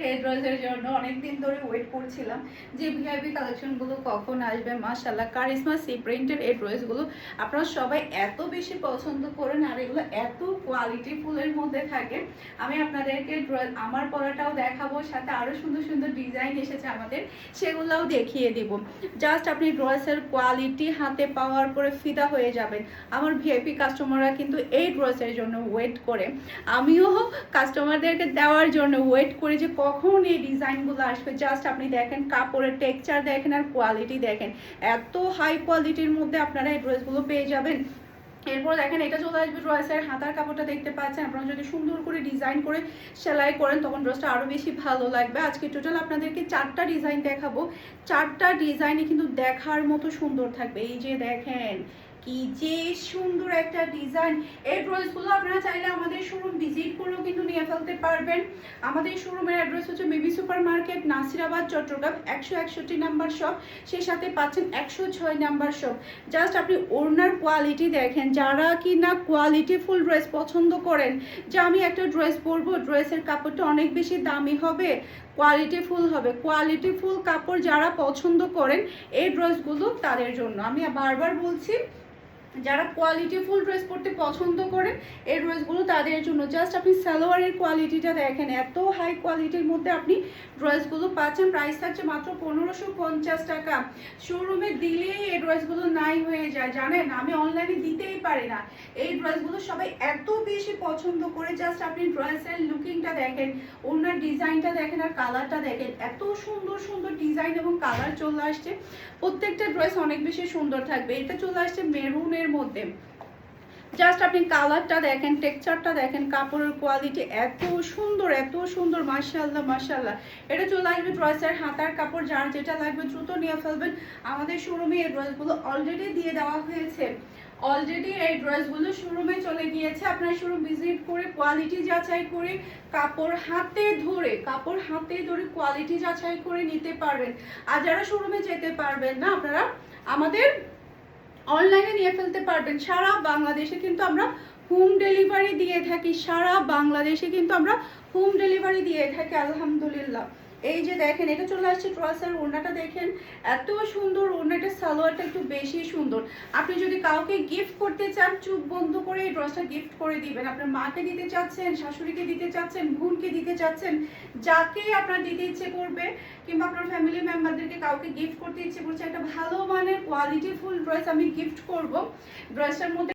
এই ড্রেসের জন্য অনেকদিন ধরে ওয়েট করছিলাম যে ভিআইপি কালেকশনগুলো কখন আসবে। মাশাআল্লাহ, কারিশমা সি প্রিন্টের এই ড্রেসগুলো আপনারা সবাই এত বেশি পছন্দ করেন আর এগুলো এত কোয়ালিটি ফুলের মধ্যে থাকে। আমি আপনাদেরকে আমার পরাটাও দেখাবো, সাথে আরো সুন্দর সুন্দর ডিজাইন এসেছে আমাদের, সেগুলোও দেখিয়ে দিব। জাস্ট আপনি ড্রেসের কোয়ালিটি হাতে পাওয়ার পরে ফিদা হয়ে যাবেন। আমার ভিআইপি কাস্টমাররা কিন্তু এই ড্রেসের জন্য ওয়েট করে, আমিও কাস্টমারদেরকে দেওয়ার জন্য ওয়েট করি যে কখন এই ডিজাইনগুলো আসবে। জাস্ট আপনি দেখেন, কাপড়ের টেক্সচার দেখেন আর কোয়ালিটি দেখেন, এত হাই কোয়ালিটির মধ্যে আপনারা এই ড্রেসগুলো পেয়ে যাবেন। এরপর দেখেন, এটা চলে আসবে ড্রেসের হাতার কাপড়টা দেখতে পাচ্ছেন। আপনারা যদি সুন্দর করে ডিজাইন করে সেলাই করেন তখন ড্রেসটা আরো বেশি ভালো লাগবে। আজকে টোটাল আপনাদেরকে 4টা ডিজাইন দেখাবো, 4টা ডিজাইনই কিন্তু দেখার মতো সুন্দর থাকবে। এই যে দেখেন কি যে সুন্দর একটা ডিজাইন। এই ড্রেসগুলো আপনারা চাইলে আমাদের শোরুম ভিজিট করেও কিন্তু নিয়ে ফেলতে পারবেন। আমাদের শোরুমের অ্যাড্রেস হচ্ছে baby super market, Nasirabad, Chattogram, 161 number shop, সেই সাথে পাচ্ছেন 106 নাম্বার শপ। জাস্ট আপনি ওড়নার কোয়ালিটি দেখেন, যারা কি না কোয়ালিটি ফুল ড্রেস পছন্দ করেন, যে আমি একটা ড্রেস পরবো, ড্রেসের কাপড়টা অনেক বেশি দামি হবে, কোয়ালিটি ফুল হবে, কোয়ালিটি ফুল কাপড় যারা পছন্দ করেন এই ড্রেসগুলো তাদের জন্য। আমি বারবার বলছি, যারা কোয়ালিটি ফুল ড্রেস পরতে পছন্দ করেন এই ড্রেসগুলো তাদের জন্য। জাস্ট আপনি সালোয়ারের কোয়ালিটিটা দেখেন, এত হাই কোয়ালিটির মধ্যে আপনি ড্রেসগুলো পাচ্ছেন। প্রাইস থাকছে মাত্র 1550 টাকা। শোরুমে দিলেই এই ড্রেসগুলো নাই হয়ে যায়, জানেন, আমি অনলাইনে দিতেই পারি না। এই ড্রেসগুলো সবাই এত বেশি পছন্দ করে। জাস্ট আপনি ড্রেসের লুকিংটা দেখেন, ওনার ডিজাইনটা দেখেন আর কালারটা দেখেন, এত সুন্দর সুন্দর ডিজাইন এবং কালার চলে আসছে। প্রত্যেকটা ড্রেস অনেক বেশি সুন্দর থাকবে। এটা চলে আসছে মেরুনের মধ্যে। জাস্ট আপনি কালারটা দেখেন, টেক্সচারটা দেখেন, কাপড়ের কোয়ালিটি এত সুন্দর, এত সুন্দর, মাশাআল্লাহ মাশাআল্লাহ। এটা চলে আসবে ড্রেসের হাতার কাপড়। যার যেটা লাগবে দ্রুত নিয়ে ফেলবেন। আমাদের শোরুমে এই ড্রেসগুলো অলরেডি দিয়ে দেওয়া হয়েছে, অলরেডি এই ড্রেসগুলো শোরুমে চলে গিয়েছে। আপনারা শোরুম ভিজিট করে কোয়ালিটি যাচাই করে কাপড় হাতে ধরে, কাপড় হাতে ধরে কোয়ালিটি যাচাই করে নিতে পারবেন। আর যারা শোরুমে যেতে পারবেন না, আপনারা আমাদের অনলাইনে নিয়ে ফেলতে পারবেন। সারা বাংলাদেশে কিন্তু আমরা হোম ডেলিভারি দিয়ে থাকি, সারা বাংলাদেশে কিন্তু আমরা হোম ডেলিভারি দিয়ে থাকি আলহামদুলিল্লাহ। এই যে দেখেন, এটা চলে আসছে ড্রেসের ওড়নাটা দেখেন, এত সুন্দর ওড়নাটা, সালোয়ারটা একটু বেশি সুন্দর। আপনি যদি কাউকে গিফট করতে চান, চুপ বন্ধ করে এই ড্রেসটা গিফট করে দিবেন। আপনার মাকে দিতে চাচ্ছেন, শাশুড়িকে দিতে চাচ্ছেন, বোনকে দিতে চাচ্ছেন, যাকেই আপনার দিতে ইচ্ছে করবে, কিংবা আপনার ফ্যামিলি মেম্বারদেরকে কাউকে গিফট করতে ইচ্ছে করছে, একটা ভালো মানের কোয়ালিটি ফুল ড্রেস আমি গিফট করব। ড্রেসটার মধ্যে